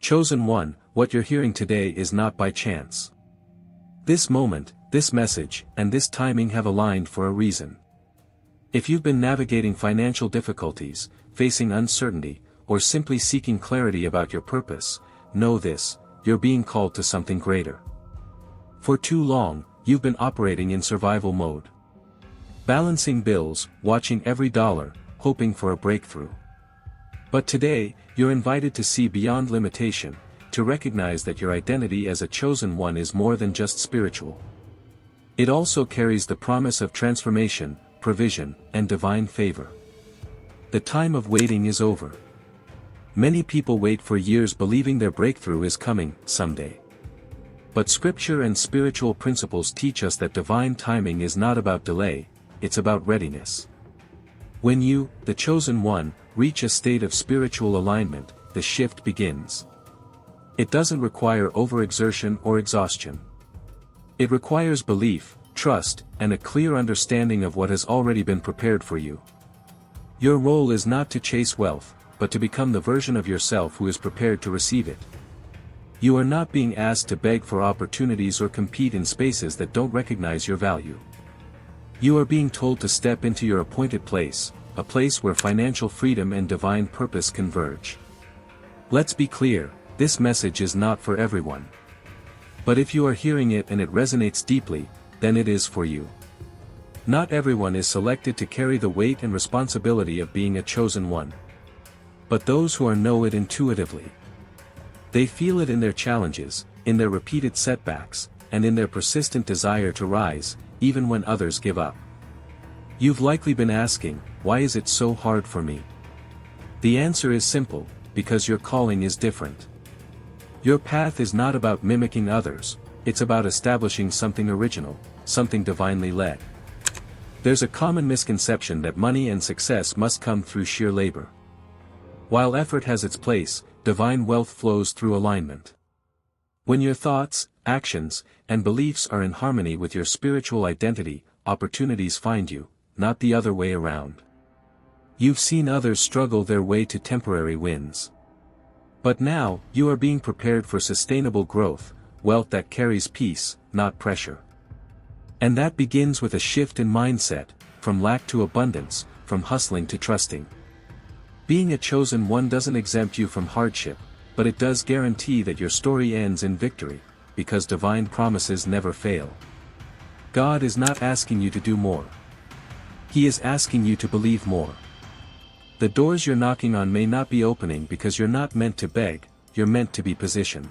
Chosen one, what you're hearing today is not by chance. This moment, this message, and this timing have aligned for a reason. If you've been navigating financial difficulties, facing uncertainty, or simply seeking clarity about your purpose, know this: you're being called to something greater. For too long, you've been operating in survival mode. Balancing bills, watching every dollar, hoping for a breakthrough. But today, you're invited to see beyond limitation, to recognize that your identity as a chosen one is more than just spiritual. It also carries the promise of transformation, provision, and divine favor. The time of waiting is over. Many people wait for years believing their breakthrough is coming someday. But scripture and spiritual principles teach us that divine timing is not about delay, it's about readiness. When you, the chosen one, reach a state of spiritual alignment, the shift begins. It doesn't require overexertion or exhaustion. It requires belief, trust, and a clear understanding of what has already been prepared for you. Your role is not to chase wealth, but to become the version of yourself who is prepared to receive it. You are not being asked to beg for opportunities or compete in spaces that don't recognize your value. You are being told to step into your appointed place, a place where financial freedom and divine purpose converge. Let's be clear, this message is not for everyone. But if you are hearing it and it resonates deeply, then it is for you. Not everyone is selected to carry the weight and responsibility of being a chosen one. But those who know it intuitively. They feel it in their challenges, in their repeated setbacks, and in their persistent desire to rise, even when others give up. You've likely been asking, why is it so hard for me? The answer is simple: because your calling is different. Your path is not about mimicking others, it's about establishing something original, something divinely led. There's a common misconception that money and success must come through sheer labor. While effort has its place, divine wealth flows through alignment. When your thoughts, actions, and beliefs are in harmony with your spiritual identity, opportunities find you, not the other way around. You've seen others struggle their way to temporary wins. But now, you are being prepared for sustainable growth, wealth that carries peace, not pressure. And that begins with a shift in mindset, from lack to abundance, from hustling to trusting. Being a chosen one doesn't exempt you from hardship, but it does guarantee that your story ends in victory, because divine promises never fail. God is not asking you to do more. He is asking you to believe more. The doors you're knocking on may not be opening because you're not meant to beg, you're meant to be positioned.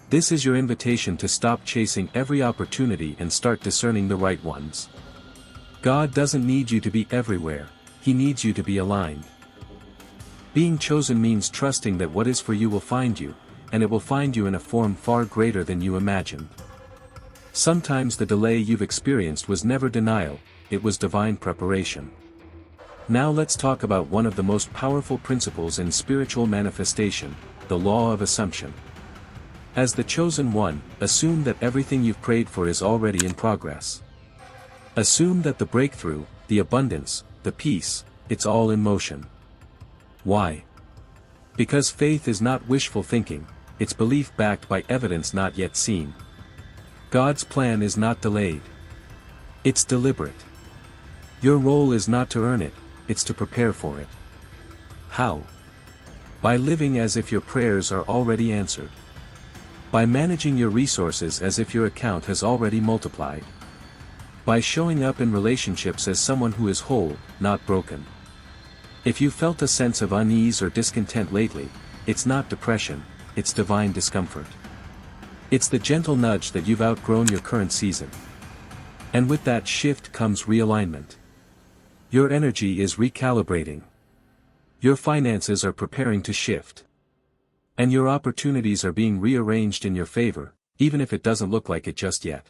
This is your invitation to stop chasing every opportunity and start discerning the right ones. God doesn't need you to be everywhere, He needs you to be aligned. Being chosen means trusting that what is for you will find you, and it will find you in a form far greater than you imagined. Sometimes the delay you've experienced was never denial, it was divine preparation. Now let's talk about one of the most powerful principles in spiritual manifestation, the law of assumption. As the chosen one, assume that everything you've prayed for is already in progress. Assume that the breakthrough, the abundance, the peace, it's all in motion. Why? Because faith is not wishful thinking, it's belief backed by evidence not yet seen. God's plan is not delayed. It's deliberate. Your role is not to earn it, it's to prepare for it. How? By living as if your prayers are already answered. By managing your resources as if your account has already multiplied. By showing up in relationships as someone who is whole, not broken. If you felt a sense of unease or discontent lately, it's not depression, it's divine discomfort. It's the gentle nudge that you've outgrown your current season. And with that shift comes realignment. Your energy is recalibrating. Your finances are preparing to shift. And your opportunities are being rearranged in your favor, even if it doesn't look like it just yet.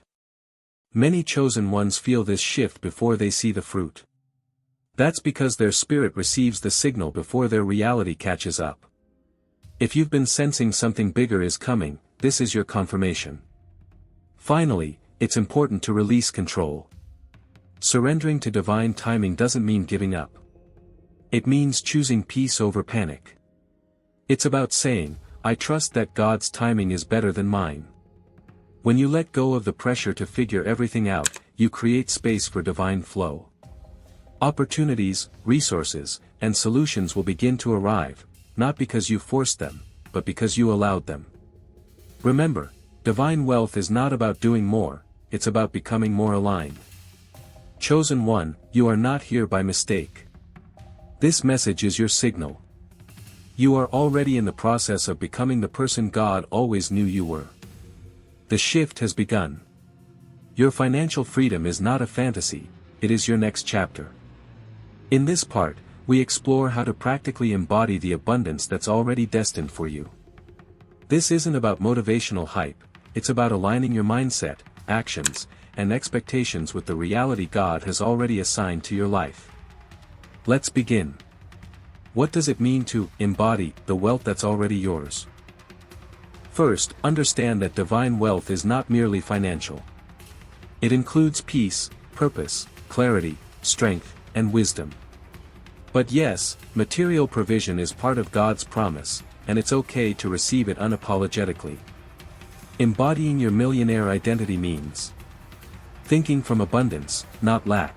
Many chosen ones feel this shift before they see the fruit. That's because their spirit receives the signal before their reality catches up. If you've been sensing something bigger is coming, this is your confirmation. Finally, it's important to release control. Surrendering to divine timing doesn't mean giving up. It means choosing peace over panic. It's about saying, I trust that God's timing is better than mine. When you let go of the pressure to figure everything out, you create space for divine flow. Opportunities, resources, and solutions will begin to arrive, not because you forced them, but because you allowed them. Remember, divine wealth is not about doing more, it's about becoming more aligned. Chosen one, you are not here by mistake. This message is your signal. You are already in the process of becoming the person God always knew you were. The shift has begun. Your financial freedom is not a fantasy, it is your next chapter. In this part, we explore how to practically embody the abundance that's already destined for you. This isn't about motivational hype, it's about aligning your mindset, actions, and expectations with the reality God has already assigned to your life. Let's begin. What does it mean to embody the wealth that's already yours? First, understand that divine wealth is not merely financial. It includes peace, purpose, clarity, strength, and wisdom. But yes, material provision is part of God's promise, and it's okay to receive it unapologetically. Embodying your millionaire identity means thinking from abundance, not lack.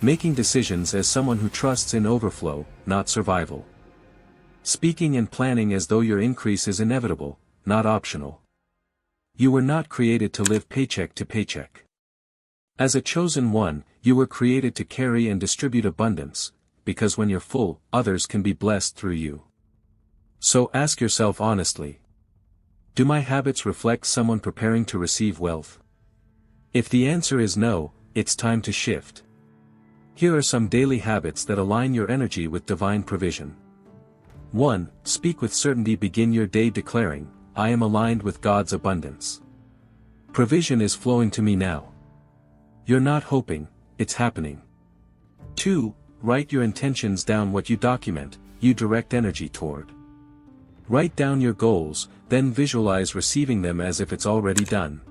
Making decisions as someone who trusts in overflow, not survival. Speaking and planning as though your increase is inevitable, not optional. You were not created to live paycheck to paycheck. As a chosen one, you were created to carry and distribute abundance, because when you're full, others can be blessed through you. So ask yourself honestly. Do my habits reflect someone preparing to receive wealth? If the answer is no, it's time to shift. Here are some daily habits that align your energy with divine provision. 1. Speak with certainty. Begin your day declaring, I am aligned with God's abundance. Provision is flowing to me now. You're not hoping, it's happening. 2. Write your intentions down. What you document, you direct energy toward. Write down your goals, then visualize receiving them as if it's already done.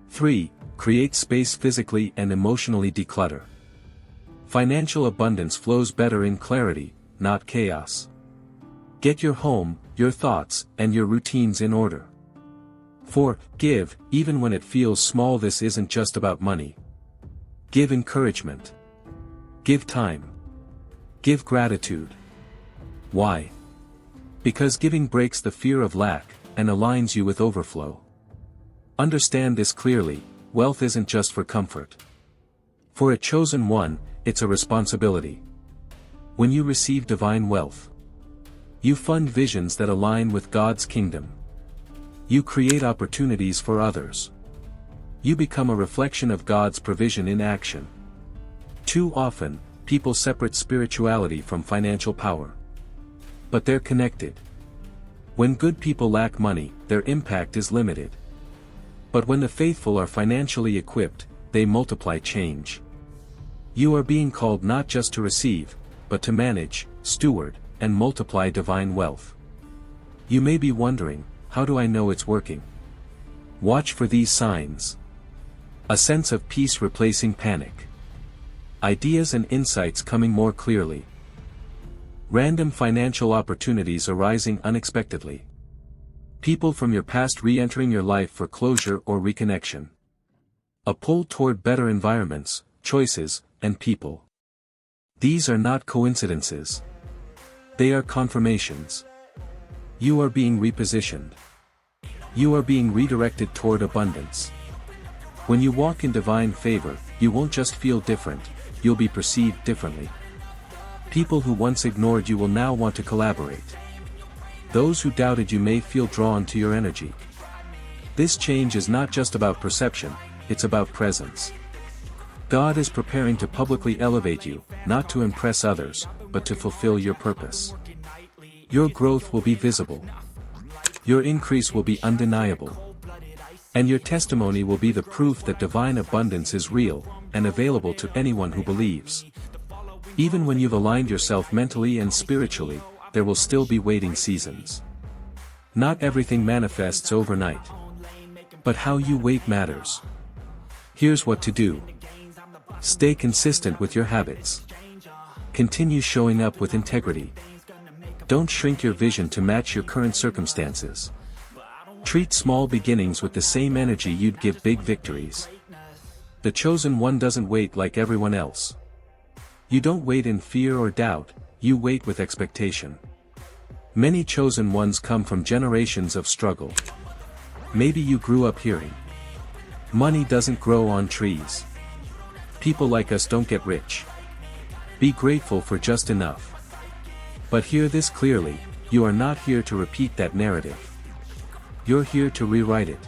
3. Create space physically and emotionally. Declutter. Financial abundance flows better in clarity, not chaos. Get your home, your thoughts, and your routines in order. 4. Give, even when it feels small. This isn't just about money. Give encouragement. Give time. Give gratitude. Why? Because giving breaks the fear of lack, and aligns you with overflow. Understand this clearly, wealth isn't just for comfort. For a chosen one, it's a responsibility. When you receive divine wealth, you fund visions that align with God's kingdom. You create opportunities for others. You become a reflection of God's provision in action. Too often, people separate spirituality from financial power. But they're connected. When good people lack money, their impact is limited. But when the faithful are financially equipped, they multiply change. You are being called not just to receive, but to manage, steward, and multiply divine wealth. You may be wondering, how do I know it's working? Watch for these signs. A sense of peace replacing panic. Ideas and insights coming more clearly. Random financial opportunities arising unexpectedly. People from your past re-entering your life for closure or reconnection. A pull toward better environments, choices, and people. These are not coincidences. They are confirmations. You are being repositioned. You are being redirected toward abundance. When you walk in divine favor, you won't just feel different, you'll be perceived differently. People who once ignored you will now want to collaborate. Those who doubted you may feel drawn to your energy. This change is not just about perception, it's about presence. God is preparing to publicly elevate you, not to impress others, but to fulfill your purpose. Your growth will be visible. Your increase will be undeniable. And your testimony will be the proof that divine abundance is real, and available to anyone who believes. Even when you've aligned yourself mentally and spiritually, there will still be waiting seasons. Not everything manifests overnight. But how you wait matters. Here's what to do. Stay consistent with your habits. Continue showing up with integrity. Don't shrink your vision to match your current circumstances. Treat small beginnings with the same energy you'd give big victories. The chosen one doesn't wait like everyone else. You don't wait in fear or doubt, you wait with expectation. Many chosen ones come from generations of struggle. Maybe you grew up hearing, money doesn't grow on trees. People like us don't get rich. Be grateful for just enough. But hear this clearly, you are not here to repeat that narrative. You're here to rewrite it.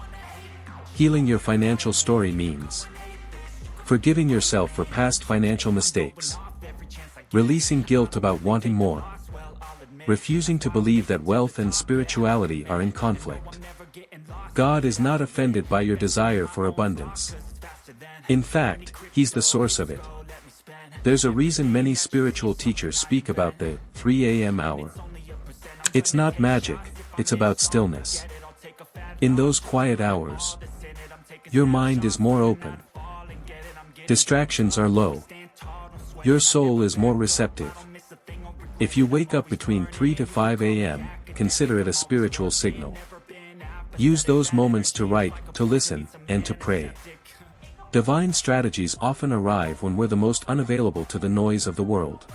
Healing your financial story means forgiving yourself for past financial mistakes, releasing guilt about wanting more, refusing to believe that wealth and spirituality are in conflict. God is not offended by your desire for abundance. In fact, He's the source of it. There's a reason many spiritual teachers speak about the 3 a.m. hour. It's not magic, it's about stillness. In those quiet hours, your mind is more open. Distractions are low. Your soul is more receptive. If you wake up between 3 to 5 a.m., consider it a spiritual signal. Use those moments to write, to listen, and to pray. Divine strategies often arrive when we're the most unavailable to the noise of the world.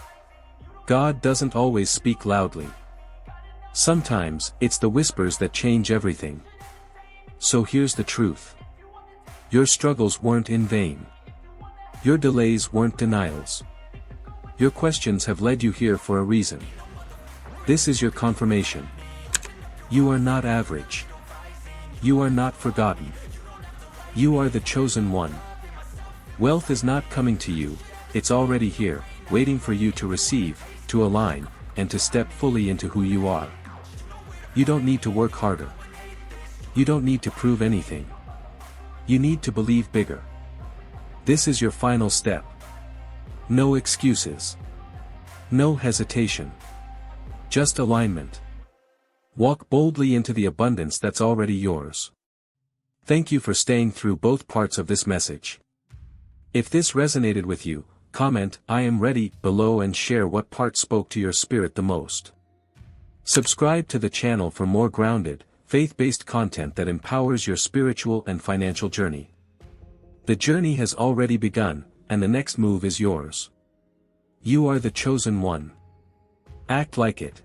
God doesn't always speak loudly. Sometimes, it's the whispers that change everything. So here's the truth. Your struggles weren't in vain. Your delays weren't denials. Your questions have led you here for a reason. This is your confirmation. You are not average. You are not forgotten. You are the chosen one. Wealth is not coming to you, it's already here, waiting for you to receive, to align, and to step fully into who you are. You don't need to work harder. You don't need to prove anything. You need to believe bigger. This is your final step. No excuses. No hesitation. Just alignment. Walk boldly into the abundance that's already yours. Thank you for staying through both parts of this message. If this resonated with you, comment "I am ready" below and share what part spoke to your spirit the most. Subscribe to the channel for more grounded, faith-based content that empowers your spiritual and financial journey. The journey has already begun, and the next move is yours. You are the chosen one. Act like it.